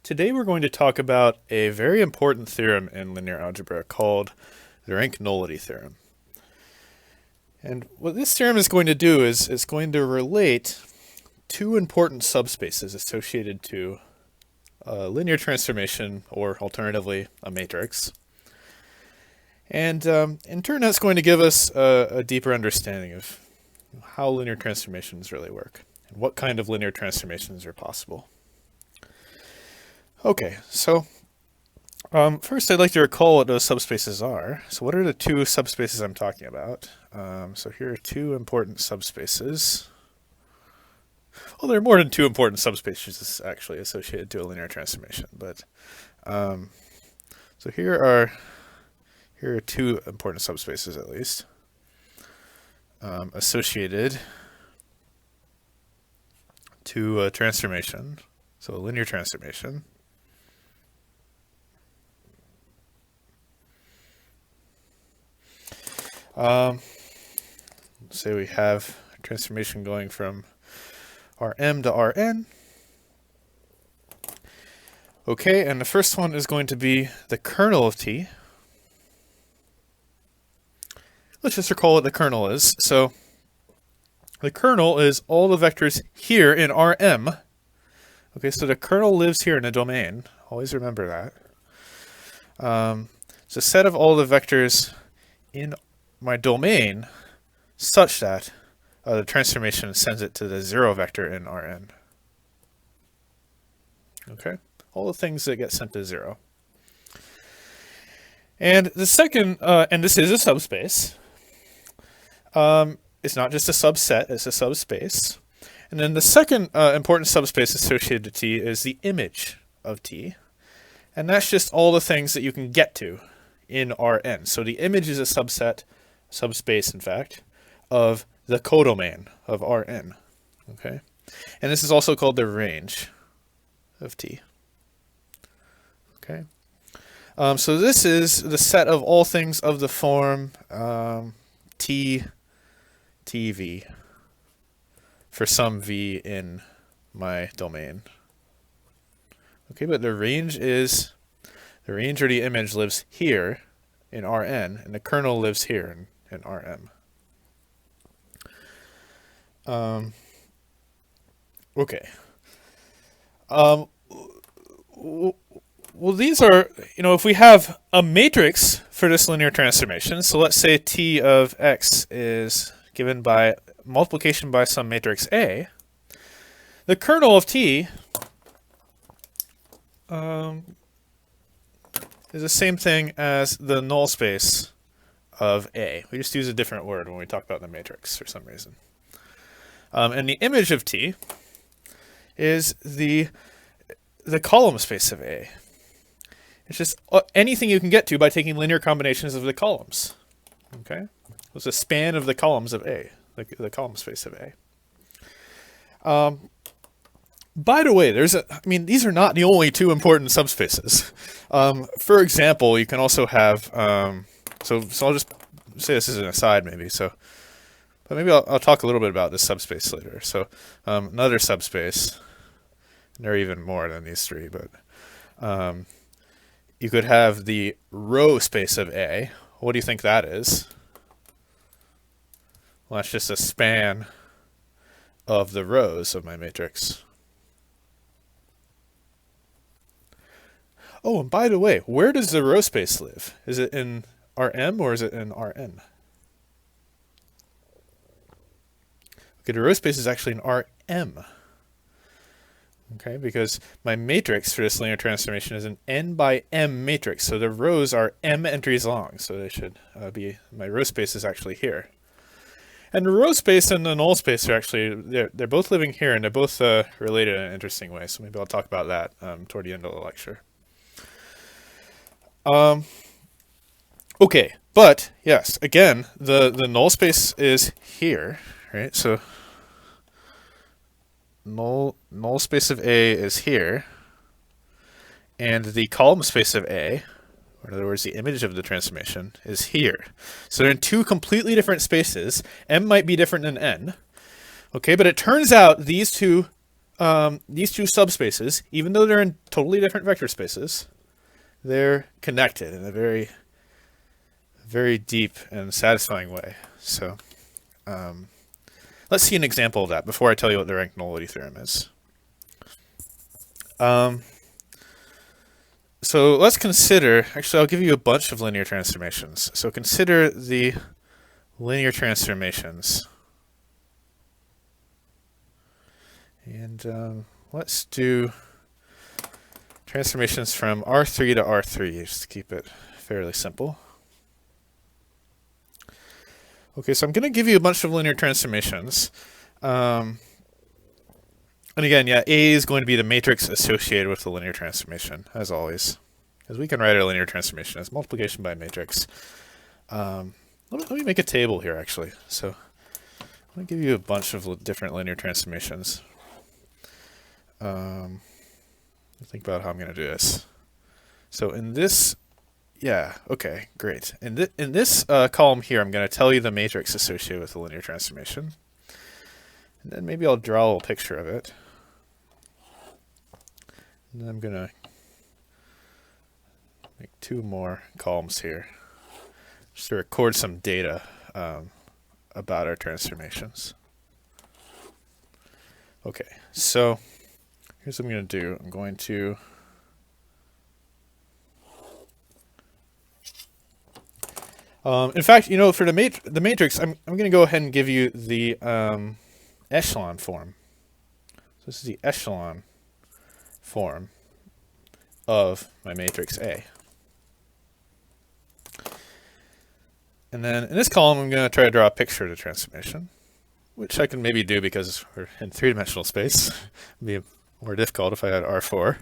Today we're going to talk about a very important theorem in linear algebra called the rank-nullity theorem. And what this theorem is going to do is it's going to relate two important subspaces associated to a linear transformation, or alternatively a matrix. And in turn that's going to give us a deeper understanding of how linear transformations really work and what kind of linear transformations are possible. Okay, so first I'd like to recall what those subspaces are. So what are the two subspaces I'm talking about? So here are two important subspaces. Well, there are more than two important subspaces actually associated to a linear transformation, but so here are two important subspaces at least associated to a transformation, so a linear transformation. Say we have a transformation going from Rm to Rn. Okay, and the first one is going to be the kernel of T. Let's just recall what the kernel is. So the kernel is all the vectors here in Rm. Okay, so the kernel lives here in the domain. Always remember that. It's a set of all the vectors in my domain such that the transformation sends it to the zero vector in Rn. Okay, all the things that get sent to zero. And the second, and this is a subspace. It's not just a subset, it's a subspace. And then the second important subspace associated to T is the image of T. And that's just all the things that you can get to in Rn. So the image is a subspace in fact, of the codomain of Rn. Okay? And this is also called the range of T. Okay? So this is the set of all things of the form TV for some v in my domain. Okay, but the range or the image lives here in Rn, and the kernel lives here in Rm. Okay. Well, these are, if we have a matrix for this linear transformation, so let's say T of x is given by multiplication by some matrix A, the kernel of T is the same thing as the null space of A. We just use a different word when we talk about the matrix for some reason. And the image of T is the column space of A. It's just anything you can get to by taking linear combinations of the columns. Okay? It's the span of the columns of A, the column space of A. By the way, these are not the only two important subspaces. For example, you can also have, so I'll just say this as an aside maybe, but maybe I'll talk a little bit about this subspace later. So another subspace, and there are even more than these three, but you could have the row space of A. What do you think that is? Well, that's just a span of the rows of my matrix. Oh, and by the way, where does the row space live? Is it in Rm or is it in Rn? Okay, the row space is actually in Rm. Okay, because my matrix for this linear transformation is an n by m matrix, so the rows are m entries long, so they should be, my row space is actually here. And the row space and the null space are actually, they're both living here, and they're both related in an interesting way, so maybe I'll talk about that toward the end of the lecture. Okay, but yes, again, the null space is here, right? So null space of A is here, and the column space of A, or in other words, the image of the transformation, is here. So they're in two completely different spaces. M might be different than N. Okay, but it turns out these two these two subspaces, even though they're in totally different vector spaces, they're connected in a very, very deep and satisfying way. So let's see an example of that before I tell you what the rank-nullity theorem is. So let's consider, actually I'll give you a bunch of linear transformations. So consider the linear transformations. And let's do transformations from R3 to R3, just to keep it fairly simple. Okay, so I'm going to give you a bunch of linear transformations. And again, yeah, A is going to be the matrix associated with the linear transformation, as always. Because we can write our linear transformation as multiplication by a matrix. Let me make a table here, actually. So I'm going to give you a bunch of different linear transformations. Think about how I'm going to do this. So in this, yeah, okay, great. In this column here, I'm going to tell you the matrix associated with the linear transformation. And then maybe I'll draw a little picture of it. And then I'm going to make two more columns here, just to record some data about our transformations. Okay, so here's what I'm going to do. I'm going to in fact, you know, for the matrix, I'm going to go ahead and give you the echelon form. So this is the echelon form of my matrix A. And then in this column, I'm going to try to draw a picture of the transformation, which I can maybe do because we're in three-dimensional space. It'd be more difficult if I had R4.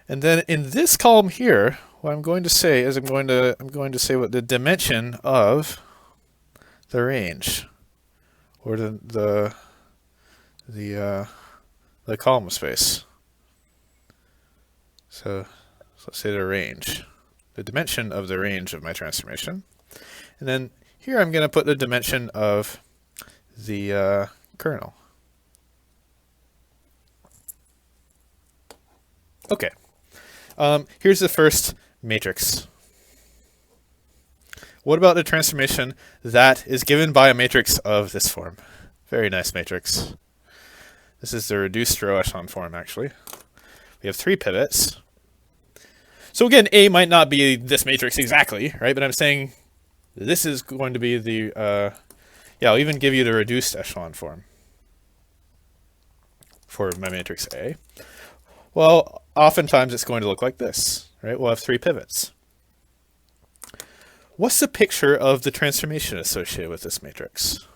And then in this column here, what I'm going to say is I'm going to say what the dimension of the range, or the column space. So let's say the range, the dimension of the range of my transformation. And then here I'm going to put the dimension of the kernel. Okay. Here's the first matrix. What about the transformation that is given by a matrix of this form? Very nice matrix. This is the reduced row echelon form, actually. We have 3 pivots. So again, A might not be this matrix exactly, right? But I'm saying this is going to be the, yeah, I'll even give you the reduced echelon form for my matrix A. Well, oftentimes it's going to look like this, right? We'll have 3 pivots. What's the picture of the transformation associated with this matrix?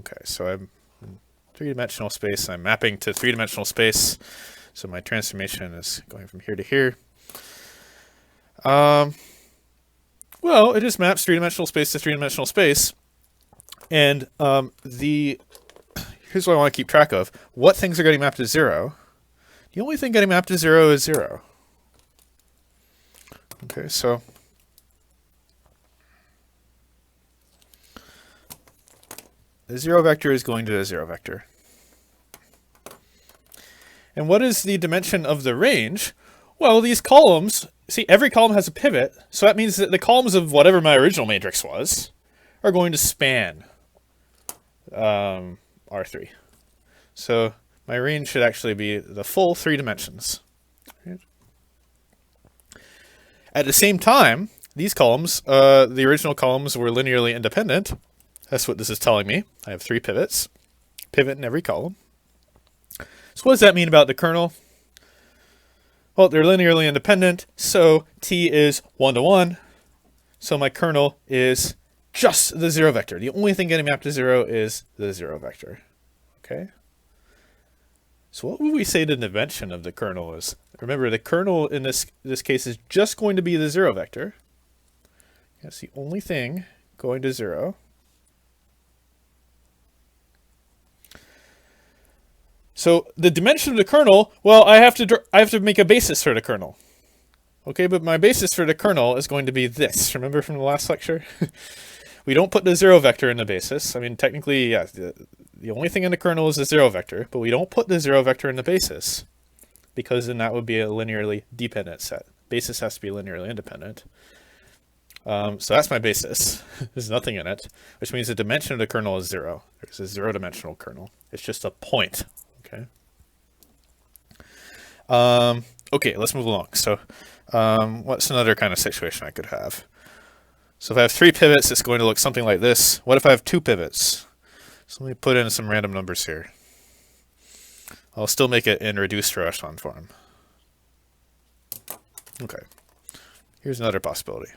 Okay, so I'm in 3-dimensional space. I'm mapping to 3-dimensional space. So my transformation is going from here to here. Well, it just maps 3-dimensional space to 3-dimensional space. And here's what I want to keep track of. What things are getting mapped to 0? The only thing getting mapped to 0 is 0. Okay, so the 0 vector is going to the 0 vector. And what is the dimension of the range? Well, these columns, see, every column has a pivot, so that means that the columns of whatever my original matrix was are going to span R3. So my range should actually be the full 3 dimensions. Right? At the same time, these columns, the original columns were linearly independent. That's what this is telling me. I have 3 pivots, pivot in every column. So what does that mean about the kernel? Well, they're linearly independent, so T is 1 to 1. So my kernel is just the 0 vector. The only thing getting mapped to 0 is the 0 vector. Okay? So what would we say the dimension of the kernel is? Remember, the kernel in this case is just going to be the 0 vector. That's the only thing going to 0. So the dimension of the kernel, well, I have to make a basis for the kernel. Okay, but my basis for the kernel is going to be this. Remember from the last lecture? We don't put the 0 vector in the basis. I mean, technically, yeah, the only thing in the kernel is the 0 vector, but we don't put the 0 vector in the basis, because then that would be a linearly dependent set. Basis has to be linearly independent. So that's my basis. There's nothing in it, which means the dimension of the kernel is 0. There's a 0-dimensional kernel. It's just a point. Okay. Okay, let's move along. So what's another kind of situation I could have? So if I have 3 pivots, it's going to look something like this. What if I have 2 pivots? So let me put in some random numbers here. I'll still make it in reduced row echelon form. Okay. Here's another possibility.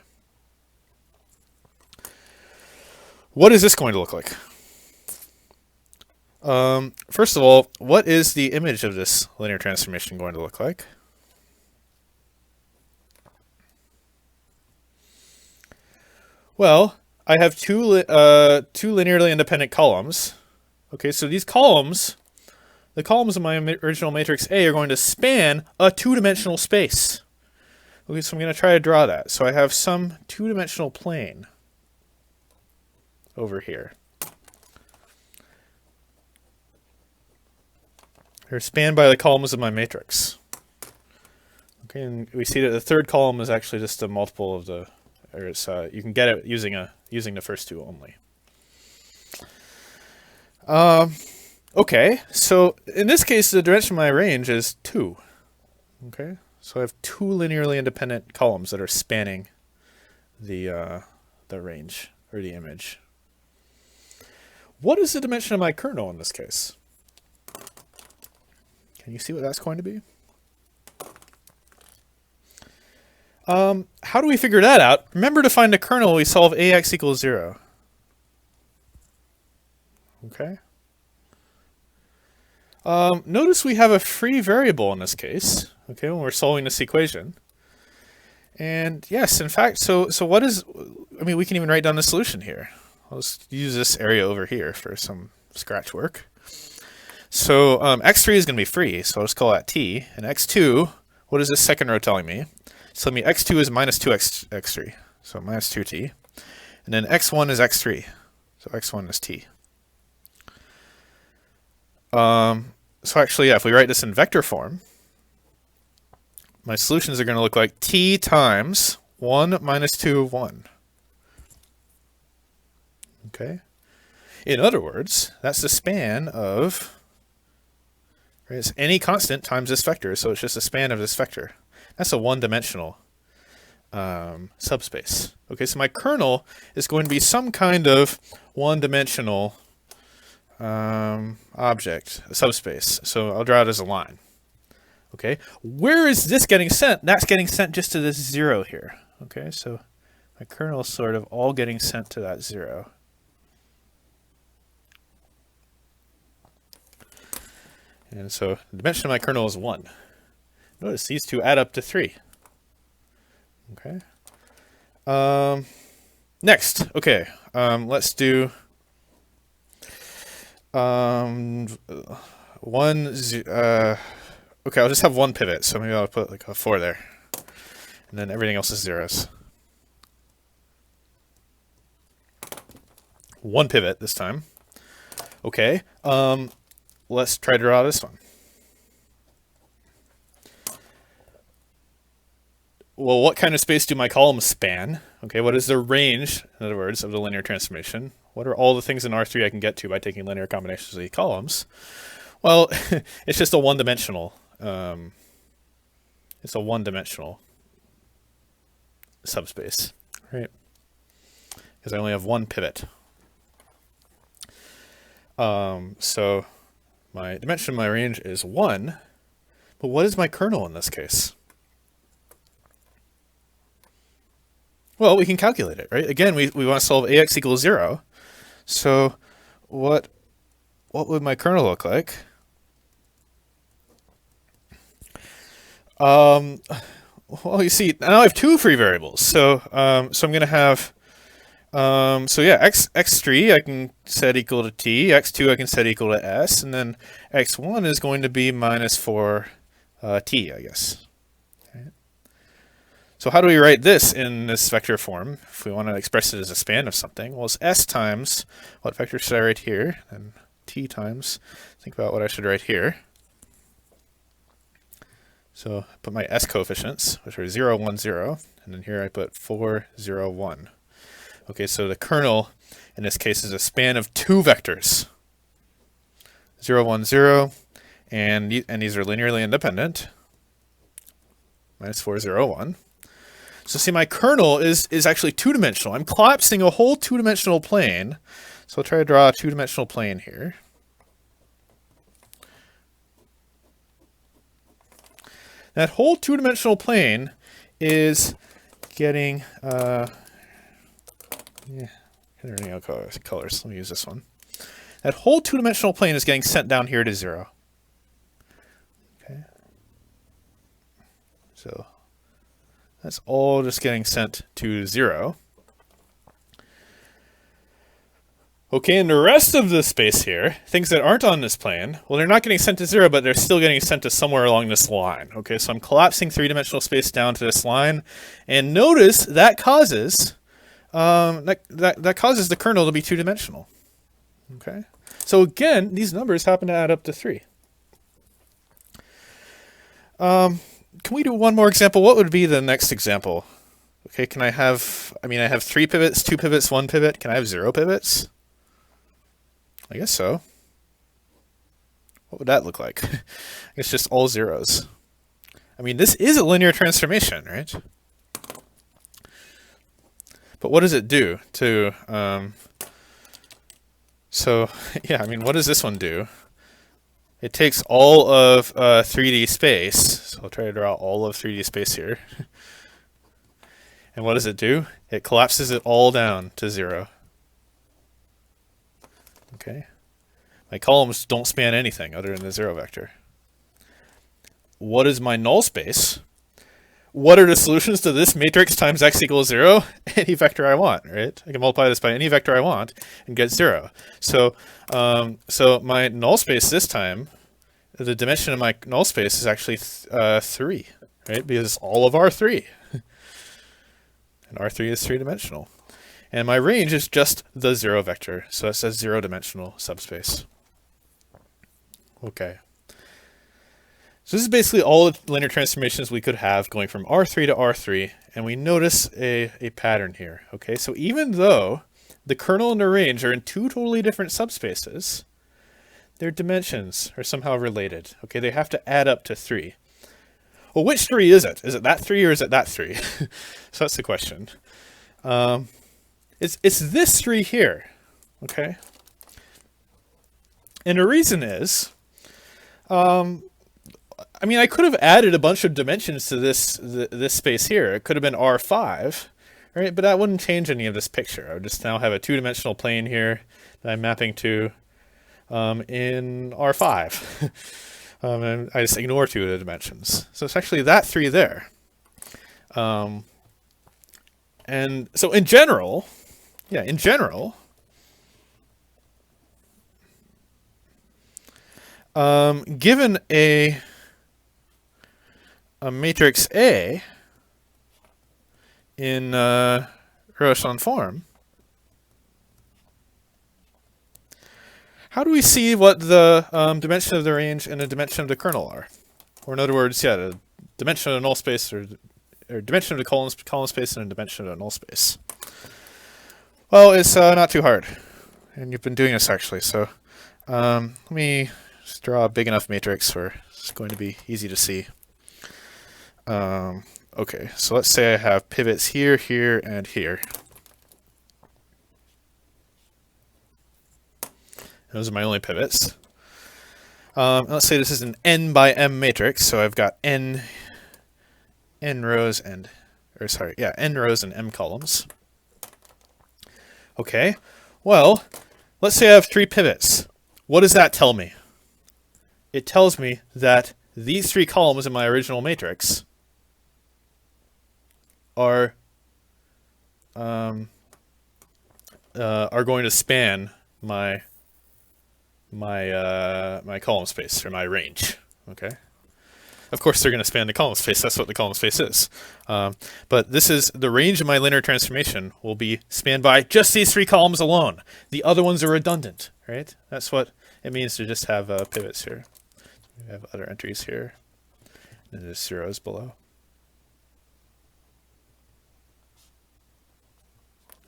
What is this going to look like? First of all, what is the image of this linear transformation going to look like? Well, I have two linearly independent columns. Okay, so these columns, the columns of my original matrix A, are going to span a 2-dimensional space. Okay, so I'm going to try to draw that. So I have some 2-dimensional plane over here. They're spanned by the columns of my matrix. Okay, and we see that the third column is actually just a multiple of the, or it's you can get it using the first 2 only. Okay, so in this case, the dimension of my range is 2. Okay, so I have 2 linearly independent columns that are spanning the range or the image. What is the dimension of my kernel in this case? Can you see what that's going to be? How do we figure that out? Remember, to find the kernel, we solve ax equals 0. Okay. Notice we have a free variable in this case, okay, when we're solving this equation. And yes, in fact, so what is, I mean, we can even write down the solution here. I'll just use this area over here for some scratch work. So x3 is going to be free, so I'll just call that t. And x2, what is this second row telling me? It's telling me x2 is minus 2x3, so minus 2t. And then x1 is x3, so x1 is t. So actually, yeah, if we write this in vector form, my solutions are going to look like t times 1 minus 2 of 1. Okay? In other words, that's the span of, right, it's any constant times this vector, so it's just a span of this vector. That's a one-dimensional subspace. Okay, so my kernel is going to be some kind of one-dimensional object, a subspace. So I'll draw it as a line. Okay, where is this getting sent? That's getting sent just to this 0 here. Okay, so my kernel is sort of all getting sent to that 0. And so the dimension of my kernel is 1. Notice these two add up to 3. Okay. Next, okay, let's do okay, I'll just have one pivot, so maybe I'll put like a 4 there, and then everything else is zeros. One pivot this time. Okay, let's try to draw this one. Well, what kind of space do my columns span? Okay, what is the range, in other words, of the linear transformation? What are all the things in R3 I can get to by taking linear combinations of the columns? Well, it's just a one-dimensional. It's a one-dimensional subspace, right? Because I only have one pivot. So my dimension of my range is 1, but what is my kernel in this case? Well, we can calculate it, right? Again, we want to solve ax equals 0. So what would my kernel look like? Well, you see, now I have 2 free variables. So so I'm going to have, so yeah, x3 I can set equal to t, x2 I can set equal to s, and then x1 is going to be minus 4 t, I guess. So how do we write this in this vector form if we want to express it as a span of something? Well, it's s times, what vector should I write here? And t times, think about what I should write here. So I put my s coefficients, which are 0, 1, 0, and then here I put 4, 0, 1. Okay, so the kernel in this case is a span of two vectors, 0, 1, 0, and these are linearly independent, minus 4, 0, 1. So see, my kernel is actually two-dimensional. I'm collapsing a whole two-dimensional plane. So I'll try to draw a two-dimensional plane here. That whole two-dimensional plane is getting, running out of colors. Let me use this one. That whole two-dimensional plane is getting sent down here to 0. Okay. So that's all just getting sent to 0. Okay, and the rest of the space here, things that aren't on this plane, well, they're not getting sent to 0, but they're still getting sent to somewhere along this line. Okay, so I'm collapsing three-dimensional space down to this line, and notice that causes that causes the kernel to be two-dimensional. Okay, so again, these numbers happen to add up to 3. Can we do one more example? What would be the next example? Okay, can I have 3 pivots, 2 pivots, 1 pivot. Can I have 0 pivots? I guess so. What would that look like? It's just all zeros. I mean, this is a linear transformation, right? But what does it do to, so yeah, I mean, what does this one do? It takes all of 3D space, so I'll try to draw all of 3D space here. And what does it do? It collapses it all down to 0. Okay. My columns don't span anything other than the 0 vector. What is my null space? What are the solutions to this matrix times x equals 0? Any vector I want, right? I can multiply this by any vector I want and get 0. So, so my null space this time, the dimension of my null space is actually 3, right? Because all of R3. And R3 is 3-dimensional. And my range is just the 0 vector, so it says 0-dimensional subspace. Okay. So this is basically all the linear transformations we could have going from R3 to R3, and we notice a pattern here. Okay, so even though the kernel and the range are in 2 totally different subspaces, their dimensions are somehow related. Okay, they have to add up to 3. Well, which 3 is it? Is it that 3 or is it that 3? So that's the question. It's this 3 here, okay? And the reason is, I mean, I could have added a bunch of dimensions to this space here. It could have been R5, right? But that wouldn't change any of this picture. I would just now have a 2-dimensional plane here that I'm mapping to in R5. And I just ignore 2 of the dimensions. So it's actually that 3 there. And so in general, given a matrix A in row echelon form, how do we see what the dimension of the range and the dimension of the kernel are? Or in other words, yeah, the dimension of the null space, or dimension of the column space and the dimension of the null space. Well, it's not too hard, and you've been doing this actually. So let me just draw a big enough matrix where it's going to be easy to see. Okay, so let's say I have pivots here, here, and here. Those are my only pivots. Let's say this is an n by m matrix, so I've got n rows and, n rows and m columns. Okay, well, let's say I have 3 pivots. What does that tell me? It tells me that these 3 columns in my original matrix are going to span my column space, or my range. Okay. Of course, they're going to span the column space. That's what the column space is. But this is the range of my linear transformation will be spanned by just these 3 columns alone. The other ones are redundant, right? That's what It means to just have pivots here. We have other entries here, and there's zeros below.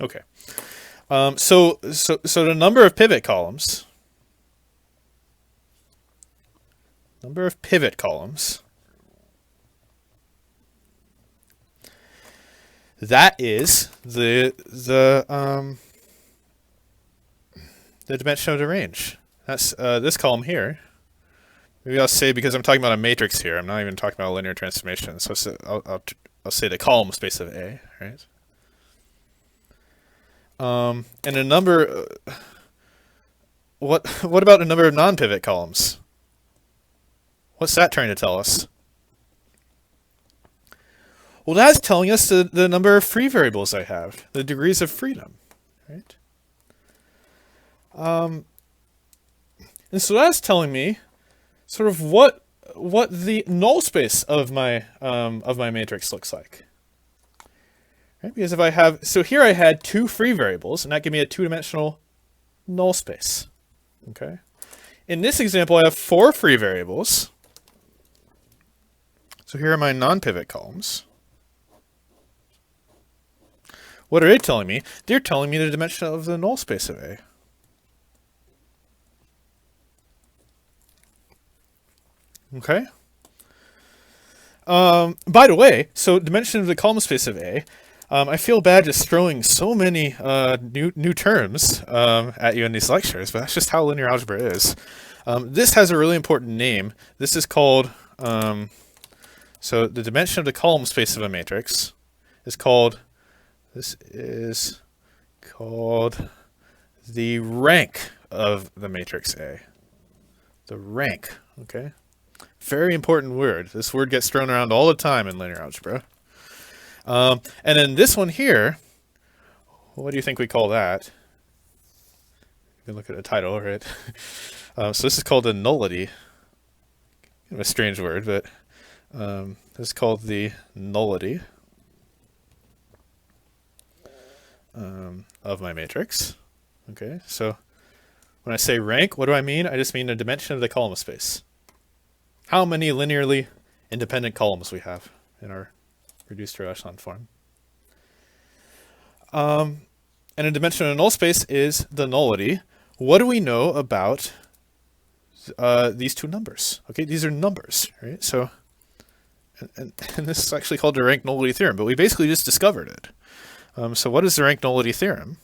Okay. So the number of pivot columns. That is the dimension of the range. That's this column here. Maybe I'll say, because I'm talking about a matrix here, I'm not even talking about a linear transformation. So I'll say the column space of A, right? And a number. What about the number of non-pivot columns? What's that trying to tell us? Well, that's telling us the number of free variables I have, the degrees of freedom, right? And so that's telling me sort of what the null space of my matrix looks like. Right? Because if I have, so here I had 2 free variables, and that gave me a 2-dimensional null space. Okay. In this example, I have 4 free variables. So here are my non-pivot columns. What are they telling me? They're telling me the dimension of the null space of A. Okay. By the way, so dimension of the column space of A. I feel bad just throwing so many new terms at you in these lectures, but that's just how linear algebra is. This has a really important name. This is called, so the dimension of the column space of a matrix is called, the rank of the matrix A. The rank, okay? Very important word. This word gets thrown around all the time in linear algebra. And then this one here, what do you think we call that? You can look at the title, right? So this is called the nullity. Kind of a strange word, but this is called the nullity of my matrix. Okay, so when I say rank, what do I mean? I just mean the dimension of the column space. How many linearly independent columns we have in our reduced row echelon form. And a dimension of a null space is the nullity. What do we know about these 2 numbers? Okay, these are numbers, right? So, and this is actually called the rank-nullity theorem, but we basically just discovered it. So what does the rank-nullity theorem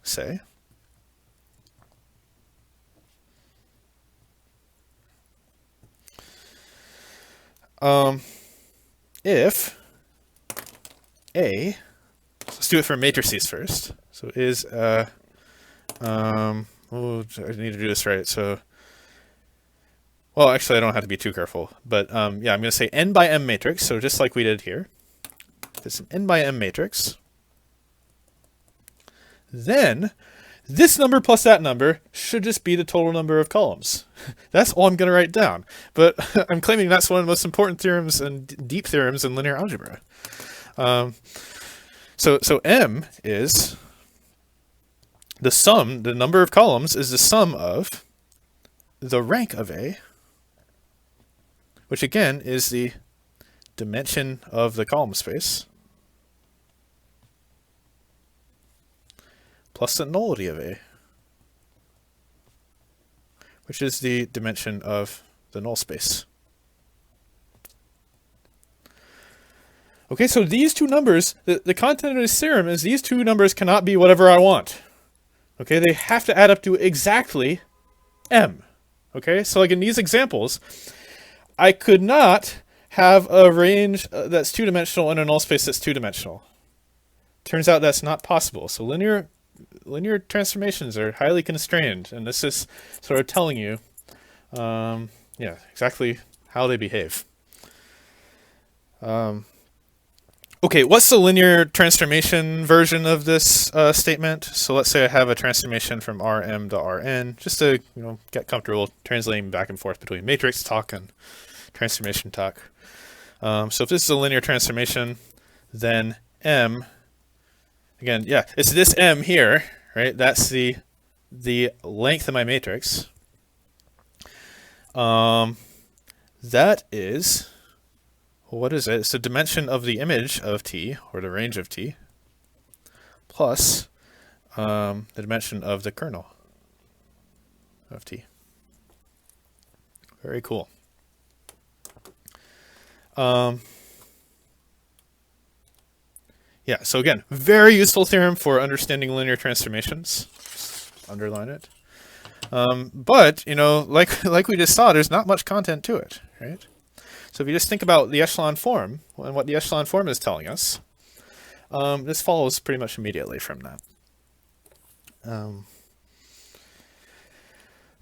say? If A, let's do it for matrices first. So is oh, I need to do this right. So, well, actually, I don't have to be too careful. But yeah, I'm going to say n by m matrix. So just like we did here, there's an n by m matrix. Then this number plus that number should just be the total number of columns. That's all I'm going to write down. But I'm claiming that's one of the most important theorems and deep theorems in linear algebra. So M is the sum, the number of columns is the sum of the rank of A, which again is the dimension of the column space, plus the nullity of A, which is the dimension of the null space. Okay, so these 2 numbers, the content of this theorem is these 2 numbers cannot be whatever I want. Okay, they have to add up to exactly m. Okay, so like in these examples, I could not have a range that's 2-dimensional and a null space that's 2-dimensional. Turns out that's not possible. So linear transformations are highly constrained, and this is sort of telling you, yeah, exactly how they behave. Okay, what's the linear transformation version of this statement? So let's say I have a transformation from Rm to Rn, just to get comfortable translating back and forth between matrix talk and transformation talk. So if this is a linear transformation, then M, again, yeah, it's this M here, right? That's the length of my matrix. That is, well, what is it? It's the dimension of the image of t, or the range of t, plus the dimension of the kernel of t. Very cool. Yeah, so again, very useful theorem for understanding linear transformations. Just underline it. But, you know, like we just saw, there's not much content to it, right? So if you just think about the echelon form and what the echelon form is telling us, this follows pretty much immediately from that.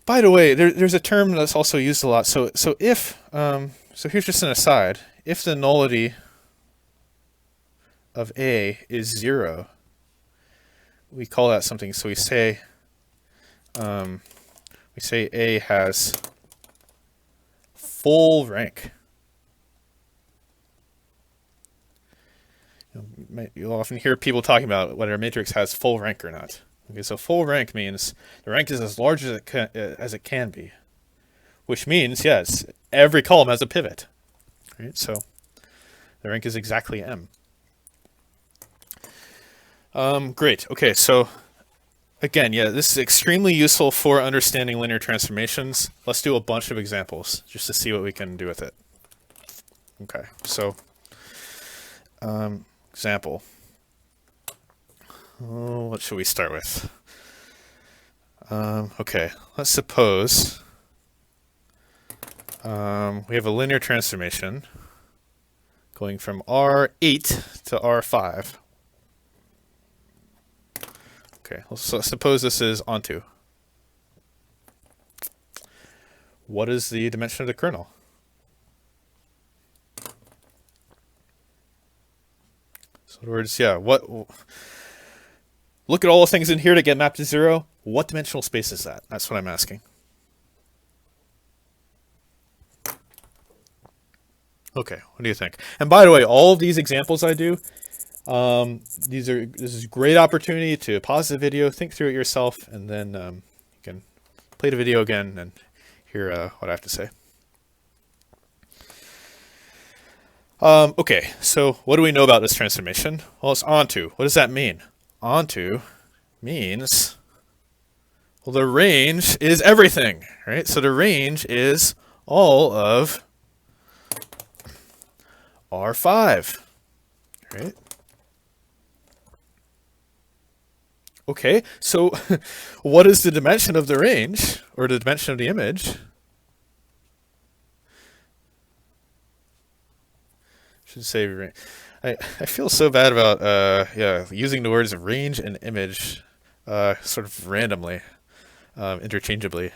By the way, there's a term that's also used a lot. So if so here's just an aside. If the nullity of A is 0, we call that something. So we say A has full rank. You'll often hear people talking about whether a matrix has full rank or not. Okay, so full rank means the rank is as large as it can be, which means, yes, every column has a pivot. Right? So the rank is exactly m. Great. Okay, so again, yeah, this is extremely useful for understanding linear transformations. Let's do a bunch of examples just to see what we can do with it. Okay, so example. Oh, what should we start with? Okay, let's suppose we have a linear transformation going from R8 to R5. Okay, so suppose this is onto. What is the dimension of the kernel? So in other words, yeah, look at all the things in here to get mapped to 0. What dimensional space is that? That's what I'm asking. Okay, what do you think? And by the way, all of these examples I do, this is a great opportunity to pause the video, think through it yourself, and then you can play the video again and hear what I have to say. Okay, so what do we know about this transformation? Well, it's onto. What does that mean? Onto means, well, the range is everything, right? So the range is all of R5, right? Okay, so what is the dimension of the range, or the dimension of the image? Should say range. I feel so bad about yeah, using the words range and image sort of randomly, interchangeably,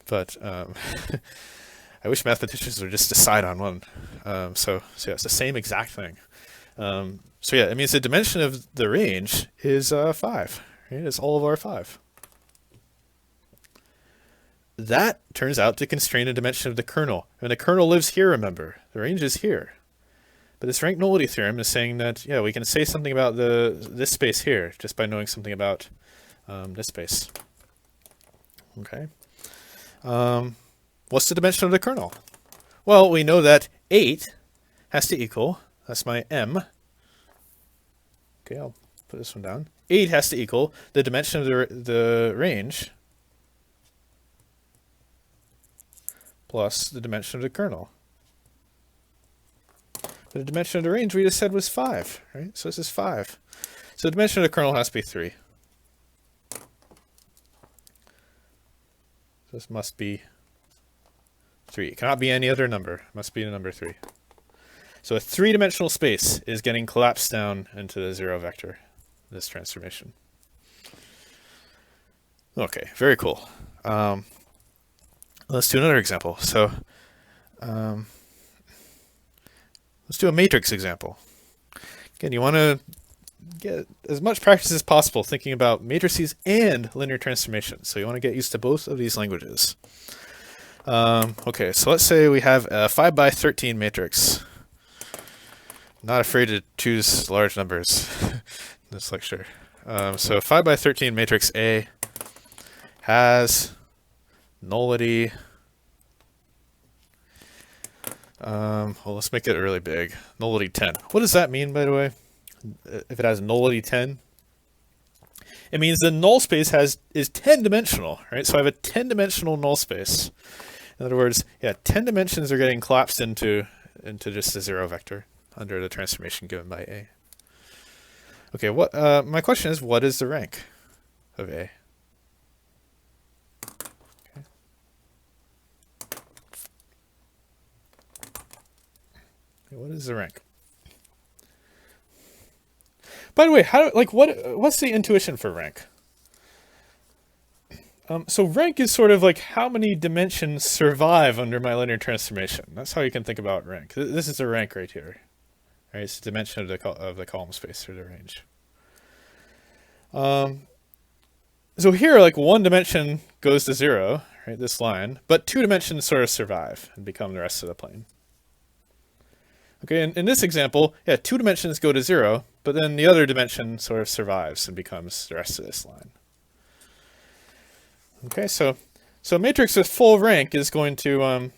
but I wish mathematicians would just decide on one. So yeah, it's the same exact thing. So yeah, it means the dimension of the range is 5. Right? It's all of R5. That turns out to constrain the dimension of the kernel. And the kernel lives here, remember. The range is here. But this rank-nullity theorem is saying that, yeah, we can say something about this space here just by knowing something about this space. Okay. What's the dimension of the kernel? Well, we know that 8 has to equal, that's my m. Okay, I'll put this one down. 8 has to equal the dimension of the range plus the dimension of the kernel. The dimension of the range we just said was 5, right? So this is 5. So the dimension of the kernel has to be 3. So this must be 3. It cannot be any other number. It must be the number 3. So a 3-dimensional space is getting collapsed down into the 0 vector, this transformation. Okay, very cool. Let's do another example. So let's do a matrix example. Again, you want to get as much practice as possible thinking about matrices and linear transformations. So you want to get used to both of these languages. Okay, so let's say we have a 5x13 matrix. I'm not afraid to choose large numbers in this lecture. So 5x13 matrix A has nullity Well, let's make it really big. Nullity 10. What does that mean, by the way? If it has nullity 10, it means the null space is 10-dimensional, right? So I have a 10-dimensional null space. In other words, yeah, 10 dimensions are getting collapsed into just a zero vector under the transformation given by A. Okay, what my question is, what is the rank of A? Okay. What is the rank? By the way, what's the intuition for rank? So rank is sort of like how many dimensions survive under my linear transformation. That's how you can think about rank. This is the rank right here. Right, it's the dimension of the column space or the range. So here, like one dimension goes to 0, right, this line, but 2 dimensions sort of survive and become the rest of the plane. Okay, in this example, yeah, 2 dimensions go to 0, but then the other dimension sort of survives and becomes the rest of this line. Okay, so a matrix with full rank is going to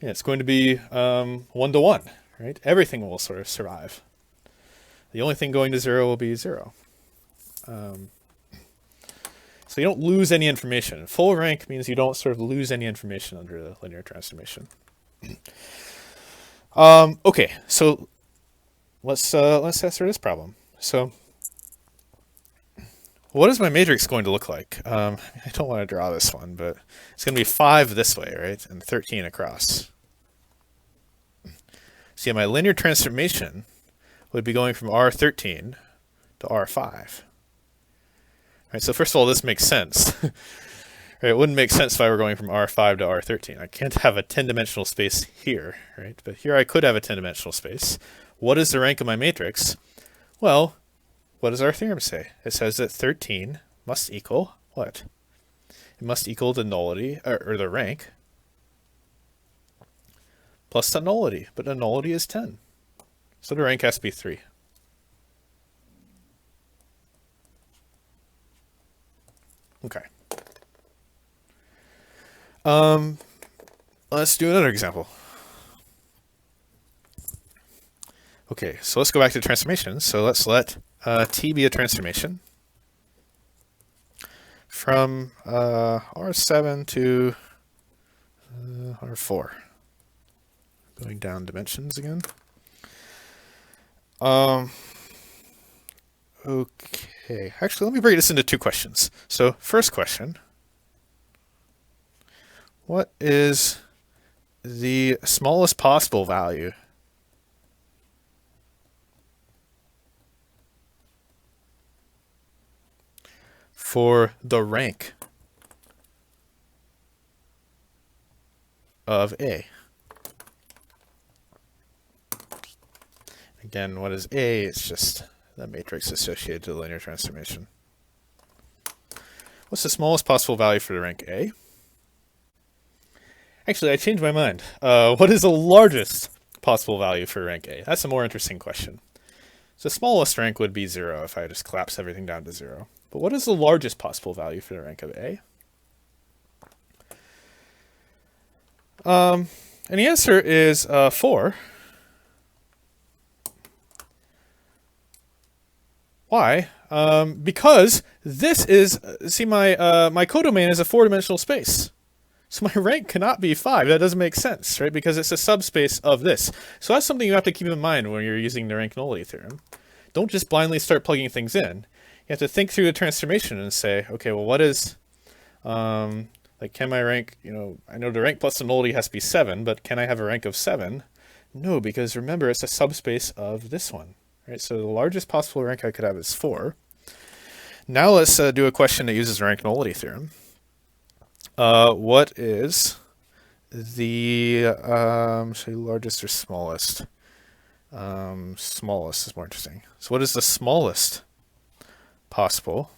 it's going to be 1 to 1, right? Everything will sort of survive. The only thing going to 0 will be 0. So you don't lose any information. Full rank means you don't sort of lose any information under the linear transformation. Okay, so let's answer this problem. So what is my matrix going to look like? I don't want to draw this one, but it's going to be 5 this way, right, and 13 across. See, my linear transformation would be going from R13 to R5. Right, so first of all, this makes sense. Right, it wouldn't make sense if I were going from R5 to R13. I can't have a 10-dimensional space here, right? But here I could have a 10-dimensional space. What is the rank of my matrix? Well, what does our theorem say? It says that 13 must equal what? It must equal the nullity, or the rank, plus the nullity. But the nullity is 10. So the rank has to be 3. Okay. Let's do another example. Okay, so let's go back to transformations. So let's let T be a transformation from R7 to R4. Going down dimensions again. Okay, actually, let me break this into 2 questions. So first question, what is the smallest possible value for the rank of A? Again, what is A? It's just the matrix associated to the linear transformation. What's the smallest possible value for the rank A? Actually, I changed my mind. What is the largest possible value for rank A? That's a more interesting question. So the smallest rank would be 0 if I just collapse everything down to 0. But what is the largest possible value for the rank of A? And the answer is 4. Why? Because this is, see, my codomain is a 4-dimensional space. So my rank cannot be 5. That doesn't make sense, right? Because it's a subspace of this. So that's something you have to keep in mind when you're using the rank-nullity theorem. Don't just blindly start plugging things in. You have to think through the transformation and say, okay, well, what is, like, can my rank, I know the rank plus the nullity has to be 7, but can I have a rank of 7? No, because remember, it's a subspace of this one, right? So the largest possible rank I could have is 4. Now let's do a question that uses the rank-nullity theorem. What is the say largest or smallest? Smallest is more interesting. So what is the smallest possible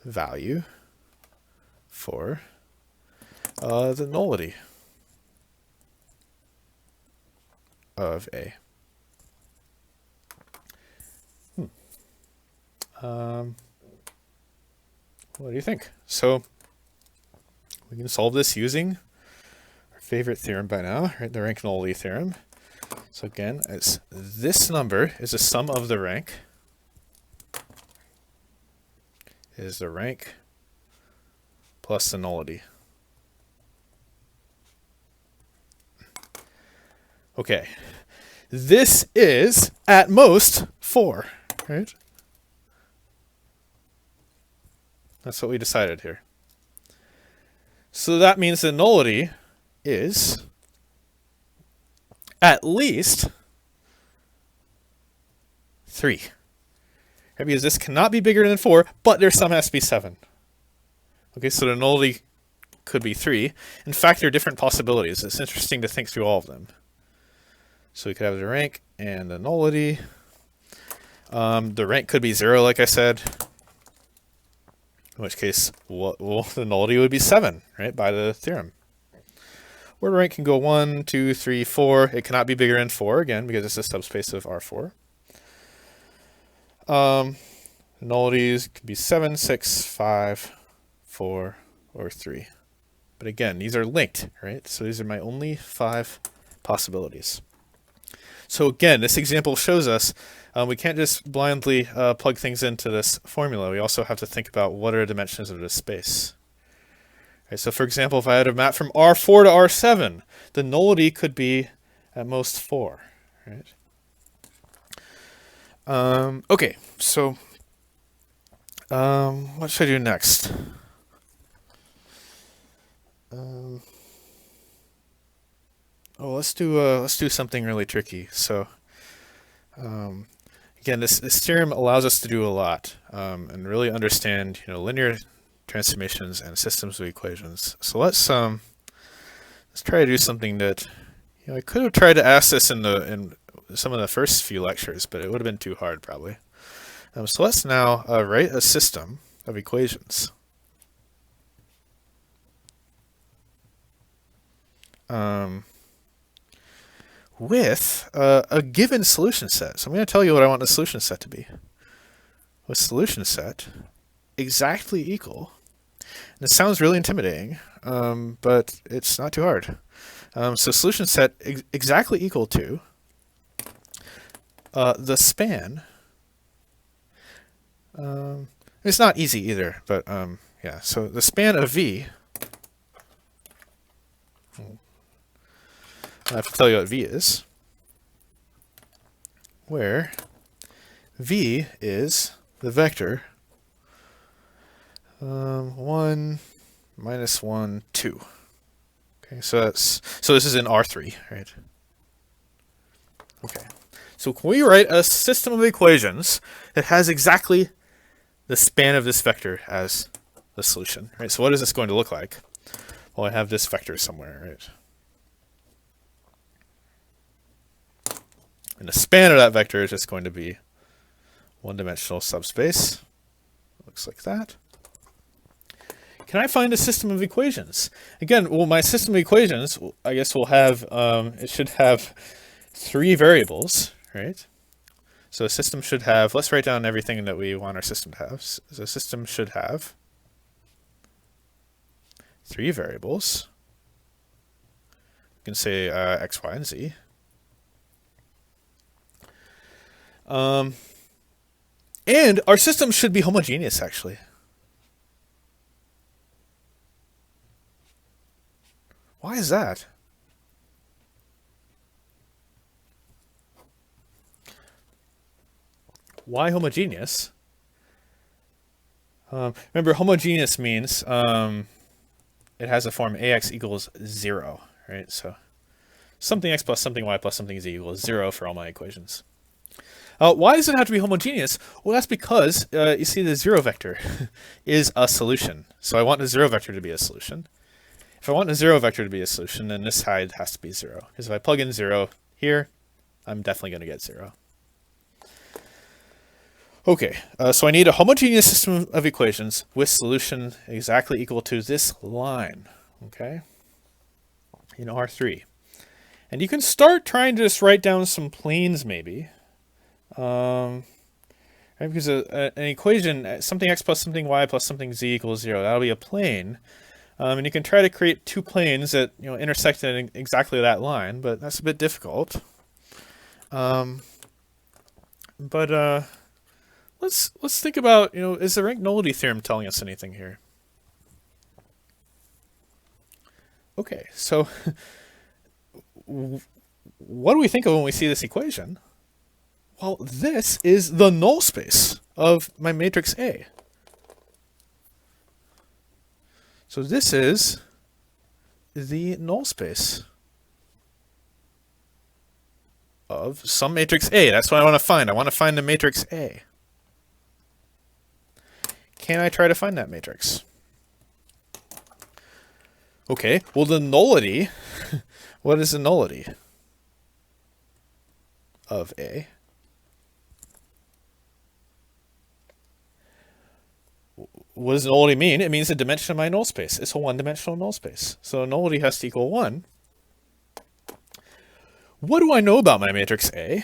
value for the nullity of A? What do you think? So we can solve this using our favorite theorem by now, right? The rank-nullity theorem. So again, it's this number is the sum of the rank, is the rank plus the nullity. Okay, this is at most 4, right? That's what we decided here. So that means the nullity is at least 3. Right? Because this cannot be bigger than 4, but their sum has to be 7. Okay, so the nullity could be 3. In fact, there are different possibilities. It's interesting to think through all of them. So we could have the rank and the nullity. The rank could be 0, like I said. In which case, the nullity would be 7, right, by the theorem. Or the rank can go 1, 2, 3, 4. It cannot be bigger than 4, again, because it's a subspace of R4. The nullities could be 7, 6, 5, 4, or 3. But again, these are linked, right? So these are my only 5 possibilities. So again, this example shows us we can't just blindly plug things into this formula. We also have to think about what are the dimensions of this space. Right, so for example, if I had a map from R4 to R7, the nullity could be at most 4. Right? Okay, so what should I do next? Let's do something really tricky. So again, this theorem allows us to do a lot and really understand linear transformations and systems of equations. So let's try to do something that I could have tried to ask this in some of the first few lectures, but it would have been too hard probably. So let's now write a system of equations. With a given solution set. So I'm going to tell you what I want the solution set to be. A solution set exactly equal. And it sounds really intimidating, but it's not too hard. So solution set exactly equal to the span. It's not easy either, but yeah. So the span of V. I have to tell you what V is, where V is the vector 1, minus 1, 2. Okay, so this is in R3, right? Okay, so can we write a system of equations that has exactly the span of this vector as the solution, right? So what is this going to look like? Well, I have this vector somewhere, right? And the span of that vector is just going to be one-dimensional subspace. Looks like that. Can I find a system of equations? Again, well, my system of equations, I guess will have, it should have 3 variables, right? So a system should have, let's write down everything that we want our system to have. So a system should have 3 variables. You can say x, y, and z. And our system should be homogeneous, actually. Why is that? Why homogeneous? Remember, homogeneous means it has a form ax equals 0, right? So something x plus something y plus something z equals 0 for all my equations. Why does it have to be homogeneous? Well, that's because, you see, the 0 vector is a solution. So I want the 0 vector to be a solution. If I want the 0 vector to be a solution, then this side has to be 0. Because if I plug in 0 here, I'm definitely going to get 0. Okay, so I need a homogeneous system of equations with solution exactly equal to this line, okay, in R3. And you can start trying to just write down some planes, maybe. Right, because an equation, something x plus something y plus something z equals 0, that'll be a plane. And you can try to create two planes that intersect in exactly that line, but that's a bit difficult. But let's think about, is the rank nullity theorem telling us anything here? Okay, so what do we think of when we see this equation? Well, this is the null space of my matrix A. So this is the null space of some matrix A. That's what I want to find. I want to find the matrix A. Can I try to find that matrix? Okay, well the nullity, what is the nullity of A? What does nullity mean? It means the dimension of my null space. It's a one-dimensional null space. So nullity has to equal 1. What do I know about my matrix A?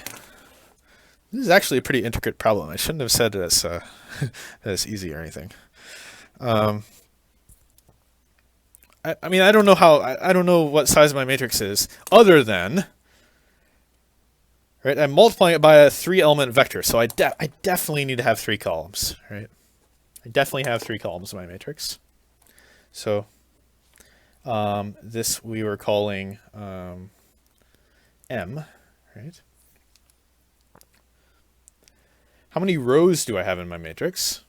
This is actually a pretty intricate problem. I shouldn't have said that it's easy or anything. I mean, I don't know I don't know what size my matrix is, other than, right? I'm multiplying it by a 3-element vector, so I definitely need to have 3 columns, right? I definitely have 3 columns in my matrix. So this we were calling M, right? How many rows do I have in my matrix?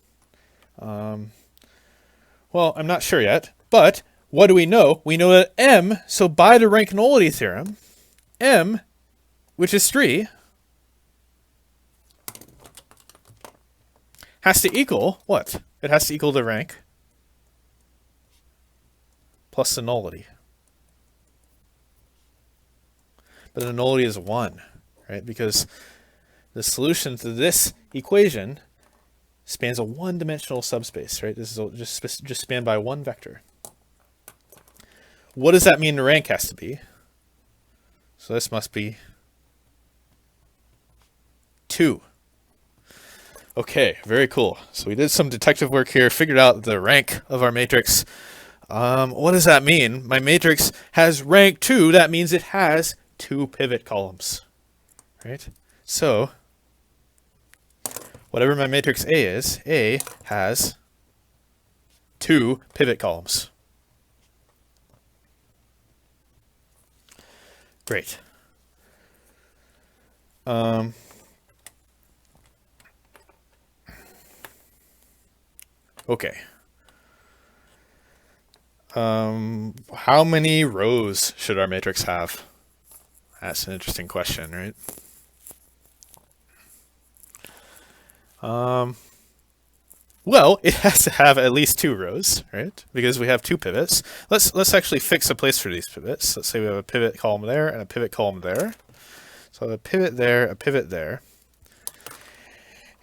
Well, I'm not sure yet, but what do we know? We know that M, so by the rank nullity theorem, M, which is 3, has to equal what? It has to equal the rank plus the nullity. But the nullity is 1, right? Because the solution to this equation spans a one-dimensional subspace, right? This is just spanned by one vector. What does that mean the rank has to be? So this must be 2. Okay, very cool. So we did some detective work here, figured out the rank of our matrix. What does that mean? My matrix has rank 2. That means it has 2 pivot columns, right? So whatever my matrix A is, A has 2 pivot columns. Great. Okay. How many rows should our matrix have? That's an interesting question, right? Well, it has to have at least 2 rows, right? Because we have 2 pivots. Let's actually fix a place for these pivots. Let's say we have a pivot column there and a pivot column there. So a pivot there, a pivot there.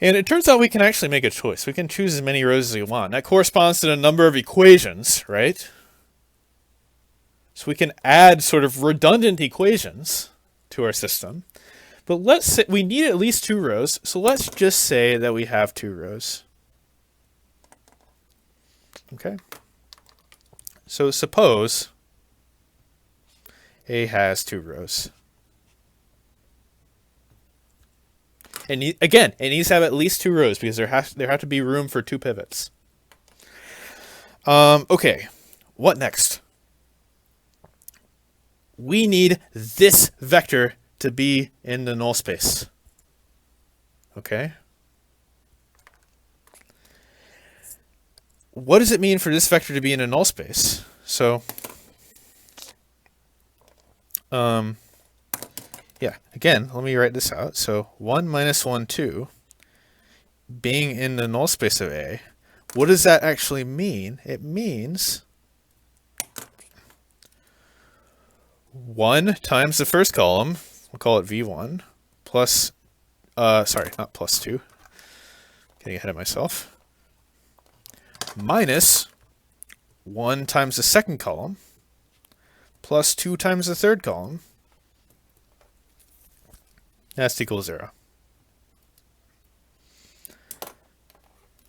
And it turns out we can actually make a choice. We can choose as many rows as we want. That corresponds to the number of equations, right? So we can add sort of redundant equations to our system. But let's say we need at least 2 rows. So let's just say that we have 2 rows. Okay. So suppose A has 2 rows. And again, it needs to have at least 2 rows because there have to be room for 2 pivots. Okay, what next? We need this vector to be in the null space. Okay. What does it mean for this vector to be in a null space? So, yeah, again, let me write this out. So 1 minus 1, 2, being in the null space of A, what does that actually mean? It means 1 times the first column, we'll call it V1, plus, sorry, not plus 2, getting ahead of myself, minus 1 times the second column, plus 2 times the third column, that's equal to 0.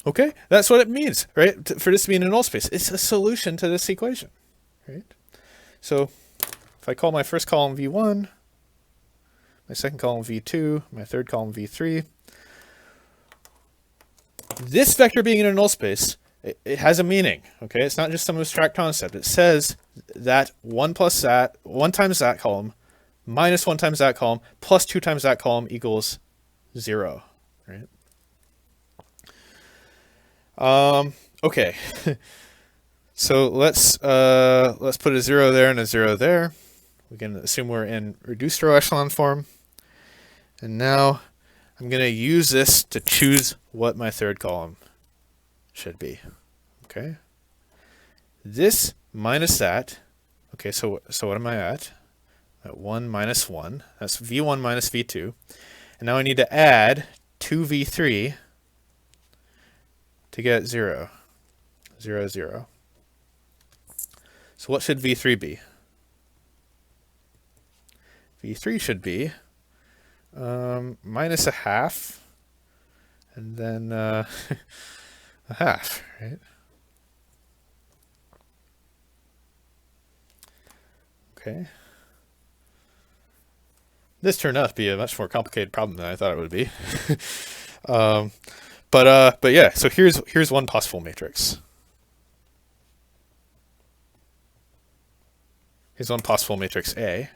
Okay, that's what it means, right? For this to be in a null space, it's a solution to this equation, right? So if I call my first column v1, my second column v2, my third column v3, this vector being in a null space, it has a meaning, okay? It's not just some abstract concept. It says that 1 times that column minus 1 times that column plus 2 times that column equals 0, right? Okay. So let's put a 0 there and a 0 there. We can assume we're in reduced row echelon form. And now I'm going to use this to choose what my third column should be. Okay. This minus that. Okay, so what am I at? At 1 minus 1. That's v1 minus v2. And now I need to add 2v3 to get 0. 0, 0. So what should v3 be? v3 should be minus a half, and then a half, right? Okay. This turned out to be a much more complicated problem than I thought it would be. But yeah, so here's one possible matrix. Here's one possible matrix A.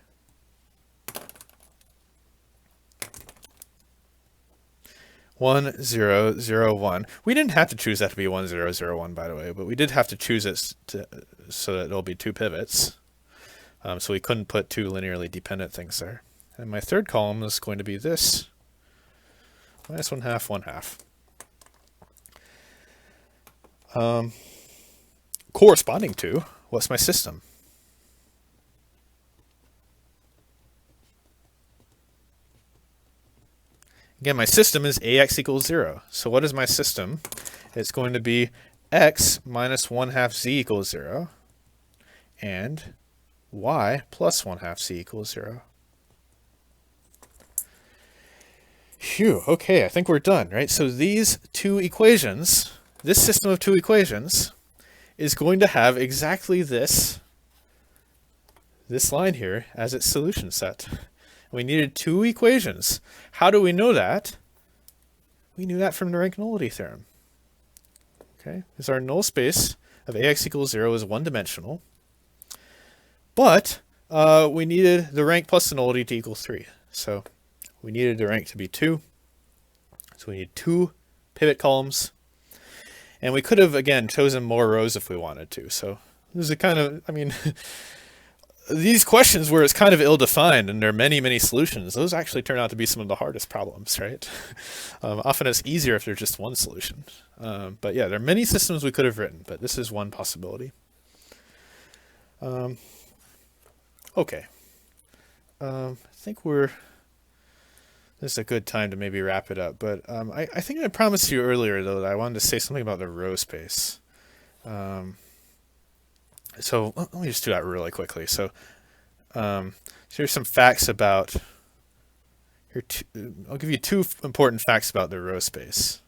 One, 0, 0, 1. We didn't have to choose that to be 1, 0, 0, 1, by the way, but we did have to choose it so that it'll be 2 pivots. So we couldn't put 2 linearly dependent things there. And my third column is going to be this. Minus 1 half, 1 half. Corresponding to, what's my system? Again, my system is ax equals 0. So what is my system? It's going to be x minus 1 half z equals 0 and y plus 1 half z equals 0. Phew, okay, I think we're done, right? So these two equations, this system of two equations is going to have exactly this line here as its solution set. We needed 2 equations. How do we know that? We knew that from the rank-nullity theorem. Okay, because our null space of ax equals 0 is one-dimensional, but we needed the rank plus the nullity to equal 3. So we needed the rank to be 2. So we need 2 pivot columns. And we could have, again, chosen more rows if we wanted to. So this is a kind of, I mean, these questions where it's kind of ill-defined and there are many, many solutions, those actually turn out to be some of the hardest problems, right? Often it's easier if there's just one solution. But yeah, there are many systems we could have written, but this is one possibility. Okay. I think this is a good time to maybe wrap it up. But I think I promised you earlier, though, that I wanted to say something about the row space. So let me just do that really quickly. So here's some facts about. I'll give you 2 important facts about the row space.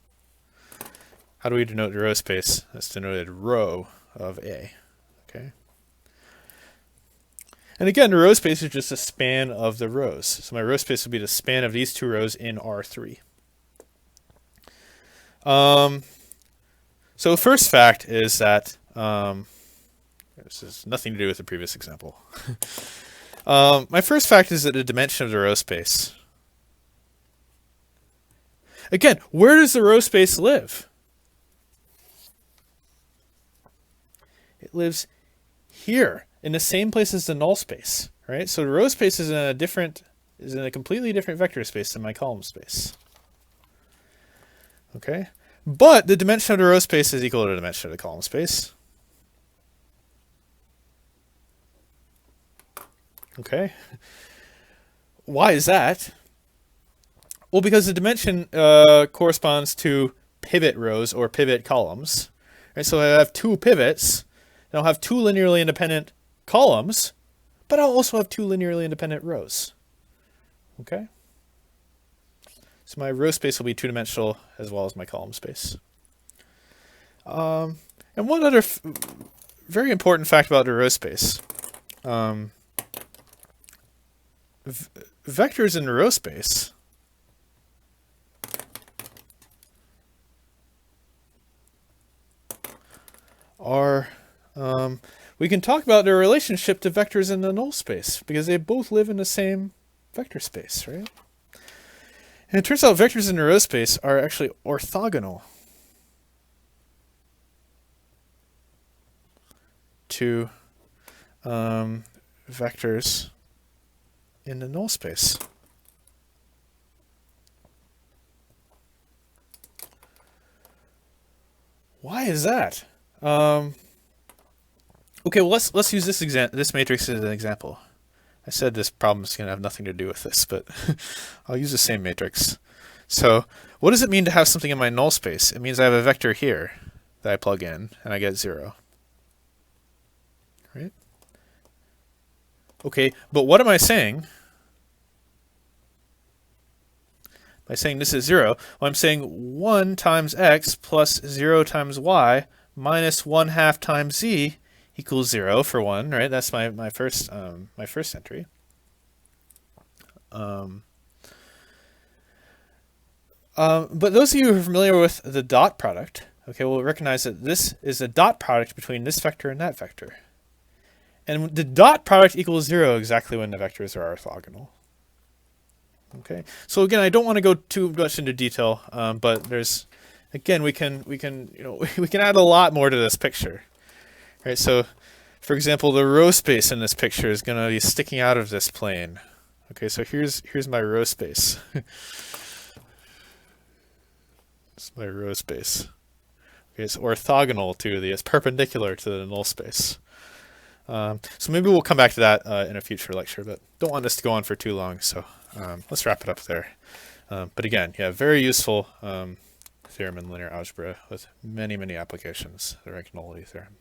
How do we denote the row space? That's denoted row of A. Okay. And again, the row space is just a span of the rows. So my row space would be the span of these 2 rows in R3. So the first fact is that this has nothing to do with the previous example. My first fact is that the dimension of the row space. Again, where does the row space live? It lives here, in the same place as the null space, right? So the row space is in a completely different vector space than my column space. Okay? But the dimension of the row space is equal to the dimension of the column space. Okay? Why is that? Well, because the dimension corresponds to pivot rows or pivot columns. Right? So I have 2 pivots, and I'll have 2 linearly independent columns, but I'll also have 2 linearly independent rows. Okay? So my row space will be 2-dimensional as well as my column space. And one other very important fact about the row space. Vectors in the row space are, we can talk about their relationship to vectors in the null space, because they both live in the same vector space, right? And it turns out vectors in the row space are actually orthogonal to vectors in the null space. Why is that? Okay, well let's use this matrix as an example. I said this problem is going to have nothing to do with this, but I'll use the same matrix. So what does it mean to have something in my null space? It means I have a vector here that I plug in, and I get 0. Right? Okay, but what am I saying? By saying this is 0, well, I'm saying 1 times x plus 0 times y minus 1/2 times z equals 0 for 1, right? That's my first entry. But those of you who are familiar with the dot product, okay, will recognize that this is a dot product between this vector and that vector. And the dot product equals 0 exactly when the vectors are orthogonal. Okay, so again, I don't want to go too much into detail, but there's, again, we can we can add a lot more to this picture, right? So, for example, the row space in this picture is going to be sticking out of this plane. Okay, so here's my row space. It's my row space. Okay, it's orthogonal to it's perpendicular to the null space. So maybe we'll come back to that in a future lecture, but don't want this to go on for too long, so let's wrap it up there. But again, yeah, very useful theorem in linear algebra with many, many applications, the rank-nullity theorem.